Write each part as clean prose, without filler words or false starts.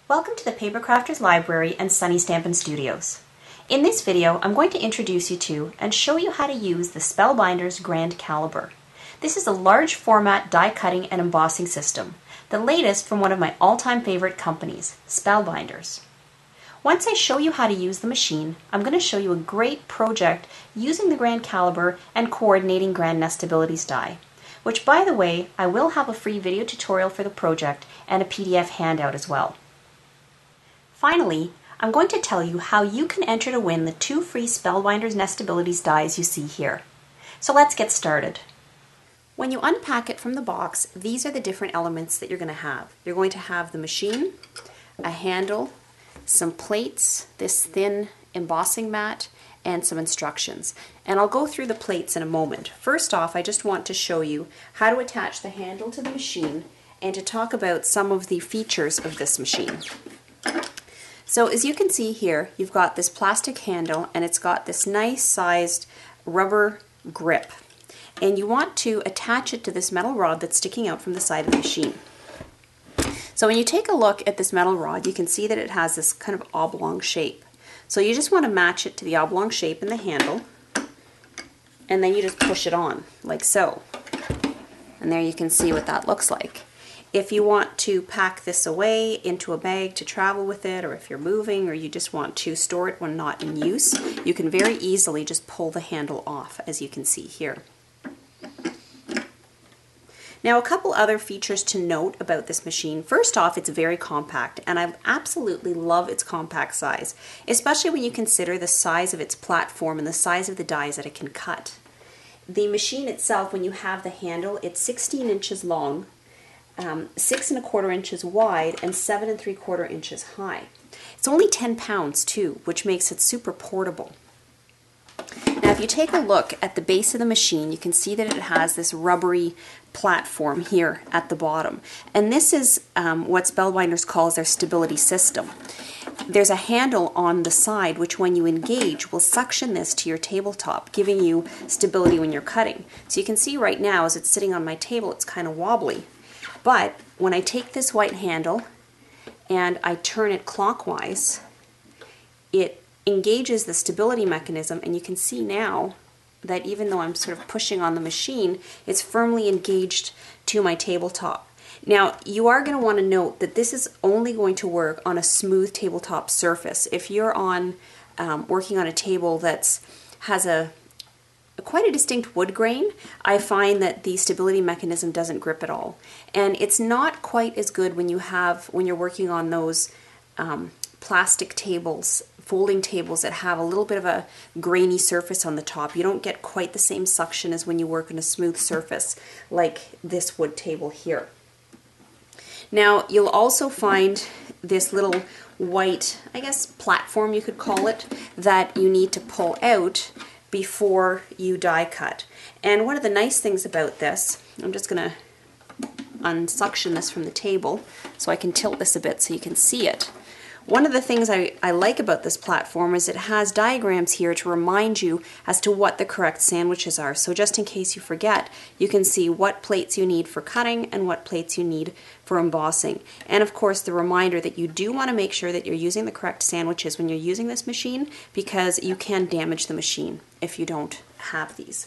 Welcome to the Paper Crafters Library and Sunny Stampin' Studios. In this video, I'm going to introduce you to and show you how to use the Spellbinders Grand Calibur. This is a large format die cutting and embossing system, the latest from one of my all-time favorite companies, Spellbinders. Once I show you how to use the machine, I'm going to show you a great project using the Grand Calibur and coordinating Grand Nestability's die, which, by the way, I will have a free video tutorial for the project and a PDF handout as well. Finally, I'm going to tell you how you can enter to win the 2 free Spellbinders Nestabilities dies you see here. So let's get started. When you unpack it from the box, these are the different elements that you're going to have. You're going to have the machine, a handle, some plates, this thin embossing mat, and some instructions. And I'll go through the plates in a moment. First off, I just want to show you how to attach the handle to the machine and to talk about some of the features of this machine. So as you can see here, you've got this plastic handle and it's got this nice sized rubber grip. And you want to attach it to this metal rod that's sticking out from the side of the machine. So when you take a look at this metal rod, you can see that it has this kind of oblong shape. So you just want to match it to the oblong shape in the handle, and then you just push it on, like so. And there you can see what that looks like. If you want to pack this away into a bag to travel with it, or if you're moving, or you just want to store it when not in use, you can very easily just pull the handle off, as you can see here. Now, a couple other features to note about this machine. First off, it's very compact, and I absolutely love its compact size, especially when you consider the size of its platform and the size of the dies that it can cut. The machine itself, when you have the handle, it's 16 inches long, 6 1/4 inches wide, and 7 3/4 inches high. It's only 10 pounds too, which makes it super portable. Now if you take a look at the base of the machine, you can see that it has this rubbery platform here at the bottom. And this is what Spellbinders calls their stability system. There's a handle on the side which, when you engage, will suction this to your tabletop, giving you stability when you're cutting. So you can see right now as it's sitting on my table, it's kind of wobbly. But when I take this white handle and I turn it clockwise, it engages the stability mechanism, and you can see now that even though I'm sort of pushing on the machine, it's firmly engaged to my tabletop. Now, you are going to want to note that this is only going to work on a smooth tabletop surface. If you're on working on a table that has quite a distinct wood grain, I find that the stability mechanism doesn't grip at all. And it's not quite as good when you're working on those plastic tables, folding tables that have a little bit of a grainy surface on the top. You don't get quite the same suction as when you work on a smooth surface like this wood table here. Now, you'll also find this little white, I guess, platform you could call it, that you need to pull out before you die cut. And one of the nice things about this, I'm just going to unsuction this from the table so I can tilt this a bit so you can see it. One of the things I like about this platform is it has diagrams here to remind you as to what the correct sandwiches are. So just in case you forget, you can see what plates you need for cutting and what plates you need for embossing. And of course the reminder that you do want to make sure that you're using the correct sandwiches when you're using this machine, because you can damage the machine if you don't have these.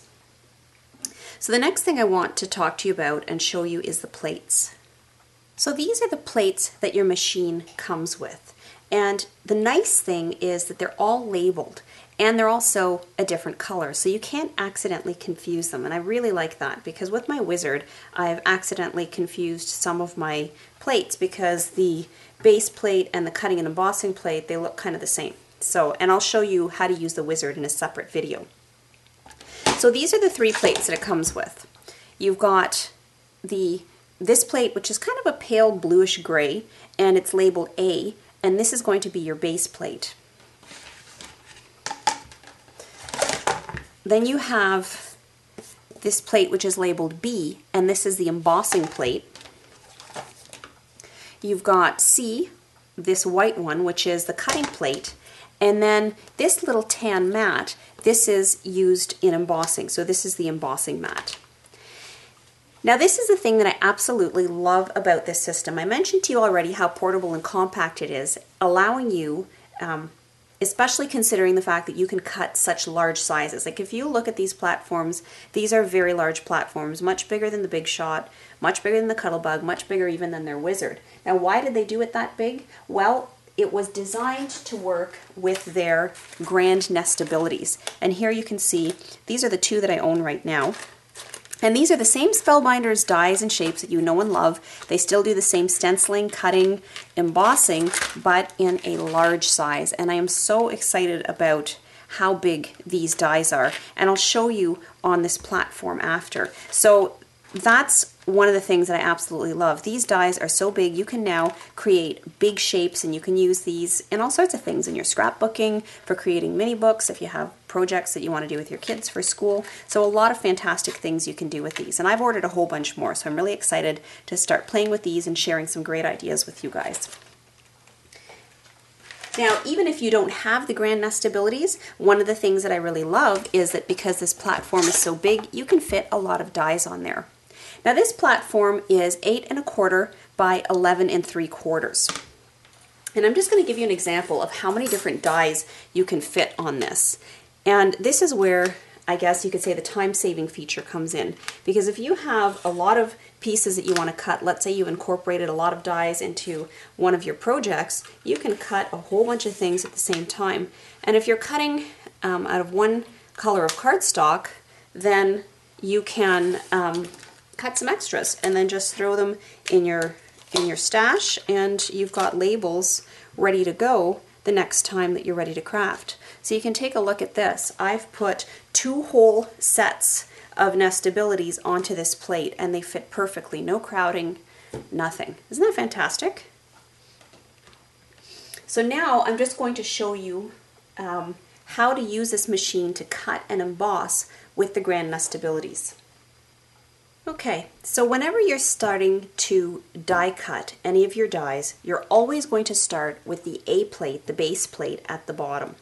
So the next thing I want to talk to you about and show you is the plates. So these are the plates that your machine comes with. And the nice thing is that they're all labeled, and they're also a different color, so you can't accidentally confuse them. And I really like that, because with my Wizard, I've accidentally confused some of my plates because the base plate and the cutting and embossing plate, they look kind of the same. So, and I'll show you how to use the Wizard in a separate video. So these are the 3 plates that it comes with. You've got this plate, which is kind of a pale bluish gray, and it's labeled A, and this is going to be your base plate. Then you have this plate which is labeled B, and this is the embossing plate. You've got C, this white one, which is the cutting plate, and then this little tan mat, this is used in embossing, so this is the embossing mat. Now this is the thing that I absolutely love about this system. I mentioned to you already how portable and compact it is, allowing you, especially considering the fact that you can cut such large sizes. Like if you look at these platforms, these are very large platforms, much bigger than the Big Shot, much bigger than the Cuttlebug, much bigger even than their Wizard. Now why did they do it that big? Well, it was designed to work with their grand nestabilities. And here you can see, these are the two that I own right now. And these are the same Spellbinders dies and shapes that you know and love. They still do the same stenciling, cutting, embossing, but in a large size. And I am so excited about how big these dies are. And I'll show you on this platform after. So that's one of the things that I absolutely love. These dies are so big, you can now create big shapes, and you can use these in all sorts of things, in your scrapbooking, for creating mini books, if you have projects that you want to do with your kids for school. So a lot of fantastic things you can do with these. And I've ordered a whole bunch more, so I'm really excited to start playing with these and sharing some great ideas with you guys. Now, even if you don't have the grand nestabilities, one of the things that I really love is that because this platform is so big, you can fit a lot of dies on there. Now this platform is 8 1/4 by 11 3/4. And I'm just going to give you an example of how many different dies you can fit on this. And this is where I guess you could say the time-saving feature comes in. Because if you have a lot of pieces that you want to cut, let's say you've incorporated a lot of dies into one of your projects, you can cut a whole bunch of things at the same time. And if you're cutting out of one color of cardstock, then you can cut some extras and then just throw them in your stash, and you've got labels ready to go the next time that you're ready to craft. So you can take a look at this. I've put 2 whole sets of nestabilities onto this plate, and they fit perfectly. No crowding, nothing. Isn't that fantastic? So now I'm just going to show you how to use this machine to cut and emboss with the grand nestabilities. Okay, so whenever you're starting to die cut any of your dies, you're always going to start with the A plate, the base plate at the bottom.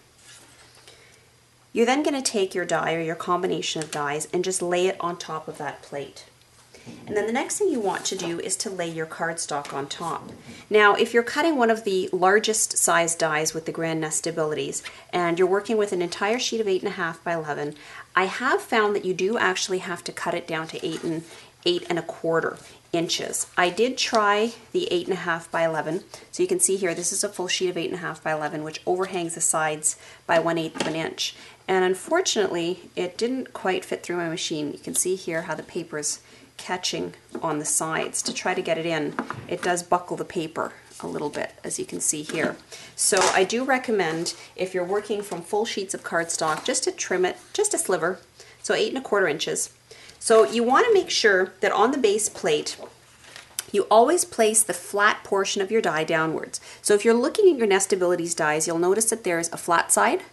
You're then going to take your die or your combination of dies and just lay it on top of that plate. And then the next thing you want to do is to lay your cardstock on top. Now, if you're cutting one of the largest size dies with the grand nestabilities and you're working with an entire sheet of 8 1/2 by 11, I have found that you do actually have to cut it down to 8 1/4 inches. I did try the 8 1/2 by 11. So you can see here, this is a full sheet of 8 1/2 by 11, which overhangs the sides by 1/8 of an inch. And unfortunately, it didn't quite fit through my machine. You can see here how the paper's catching on the sides. To try to get it in, it does buckle the paper a little bit, as you can see here. So I do recommend, if you're working from full sheets of cardstock, just to trim it just a sliver, so 8 1/4 inches. So you want to make sure that on the base plate, you always place the flat portion of your die downwards. So if you're looking at your nestabilities dies, you'll notice that there's a flat side,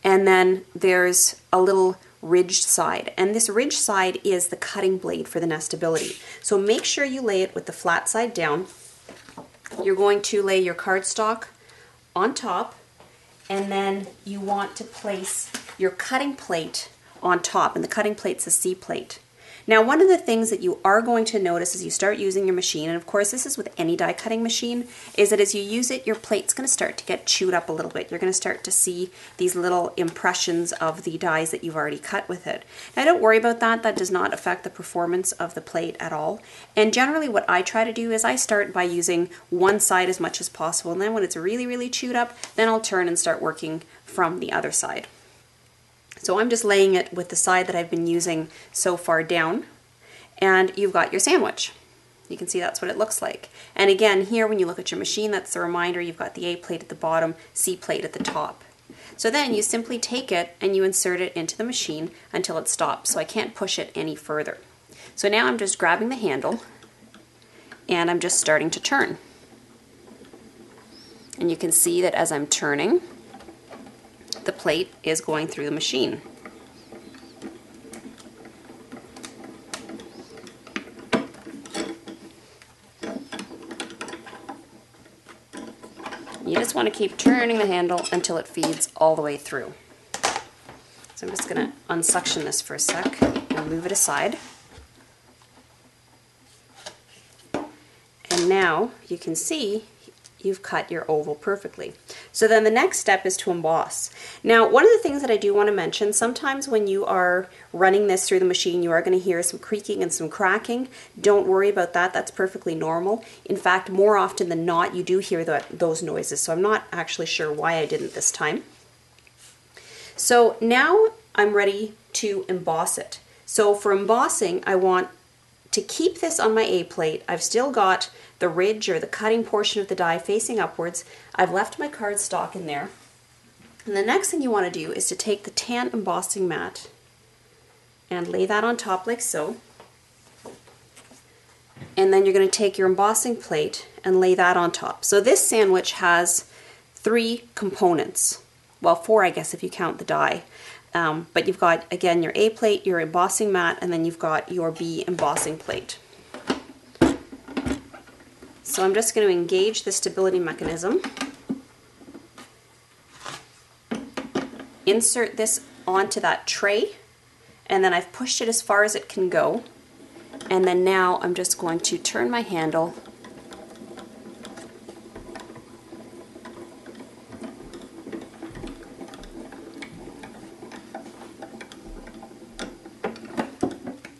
and then there's a little ridged side, and this ridged side is the cutting blade for the nestability. So make sure you lay it with the flat side down. You're going to lay your cardstock on top, and then you want to place your cutting plate on top, and the cutting plate's a C plate. Now, one of the things that you are going to notice as you start using your machine, and of course this is with any die cutting machine, is that as you use it, your plate's going to start to get chewed up a little bit. You're going to start to see these little impressions of the dies that you've already cut with it. Now, don't worry about that. That does not affect the performance of the plate at all. And generally what I try to do is I start by using one side as much as possible, and then when it's really, really chewed up, then I'll turn and start working from the other side. So I'm just laying it with the side that I've been using so far down, and you've got your sandwich. You can see that's what it looks like. And again, here when you look at your machine, that's the reminder, you've got the A plate at the bottom, C plate at the top. So then you simply take it and you insert it into the machine until it stops. So I can't push it any further. So now I'm just grabbing the handle and I'm just starting to turn. And you can see that as I'm turning, the plate is going through the machine. You just want to keep turning the handle until it feeds all the way through. So I'm just going to unsuction this for a sec and move it aside. now you can see you've cut your oval perfectly. So then the next step is to emboss. Now, one of the things that I do want to mention, sometimes when you are running this through the machine, you are going to hear some creaking and some cracking. Don't worry about that. That's perfectly normal. In fact, more often than not, you do hear those noises. So I'm not actually sure why I didn't this time. So now I'm ready to emboss it. So for embossing, I want to keep this on my A plate. I've still got the ridge or the cutting portion of the die facing upwards. I've left my cardstock in there. And the next thing you want to do is to take the tan embossing mat and lay that on top like so. And then you're going to take your embossing plate and lay that on top. So this sandwich has 3 components. Well, 4 I guess if you count the die. But you've got, again, your A plate, your embossing mat, and then you've got your B embossing plate. So I'm just going to engage the stability mechanism. Insert this onto that tray, and then I've pushed it as far as it can go. And then now I'm just going to turn my handle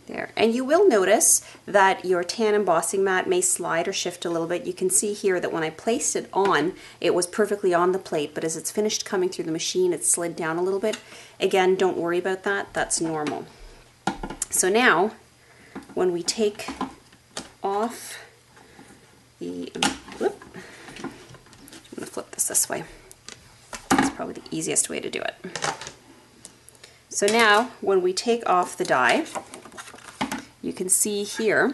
there. And you will notice that your tan embossing mat may slide or shift a little bit. You can see here that when I placed it on, it was perfectly on the plate, but as it's finished coming through the machine, it slid down a little bit. Again, don't worry about that. That's normal. So now, when we take off the, whoop, I'm going to flip this way. That's probably the easiest way to do it. So now, when we take off the die, you can see here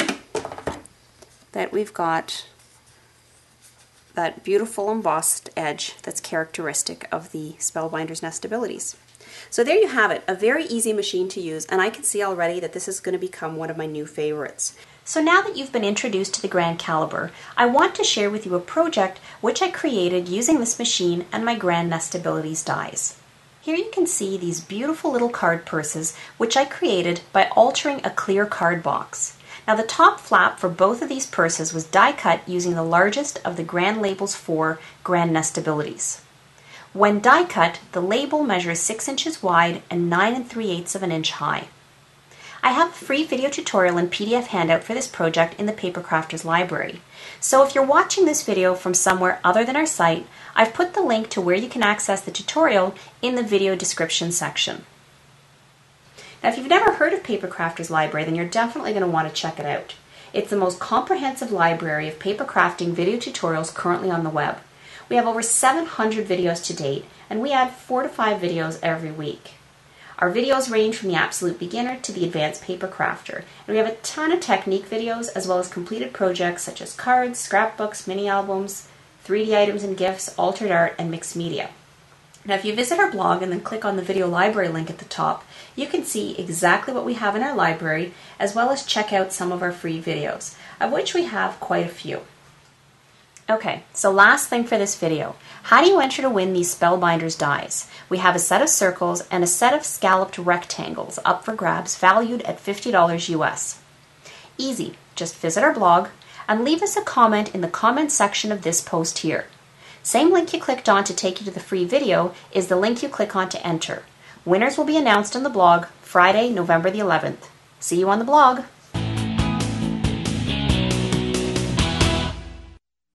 that we've got that beautiful embossed edge that's characteristic of the Spellbinders nestabilities. So there you have it, a very easy machine to use, and I can see already that this is going to become one of my new favorites. So now that you've been introduced to the Grand Calibur, I want to share with you a project which I created using this machine and my Grand Nestabilities dies. Here you can see these beautiful little card purses which I created by altering a clear card box. Now the top flap for both of these purses was die cut using the largest of the Grand Labels 4 Grand Nestabilities. When die cut, the label measures 6 inches wide and 9 3/8 of an inch high. I have a free video tutorial and PDF handout for this project in the Paper Crafters library. So if you're watching this video from somewhere other than our site, I've put the link to where you can access the tutorial in the video description section. Now if you've never heard of Paper Crafters library, then you're definitely going to want to check it out. It's the most comprehensive library of paper crafting video tutorials currently on the web. We have over 700 videos to date, and we add 4 to 5 videos every week. Our videos range from the absolute beginner to the advanced paper crafter, and we have a ton of technique videos as well as completed projects such as cards, scrapbooks, mini albums, 3D items and gifts, altered art, and mixed media. Now if you visit our blog and then click on the video library link at the top, you can see exactly what we have in our library as well as check out some of our free videos, of which we have quite a few. Okay, so last thing for this video. How do you enter to win these Spellbinders dies? We have a set of circles and a set of scalloped rectangles up for grabs valued at $50 US. Easy, just visit our blog and leave us a comment in the comment section of this post here. Same link you clicked on to take you to the free video is the link you click on to enter. Winners will be announced on the blog Friday, November the 11th. See you on the blog.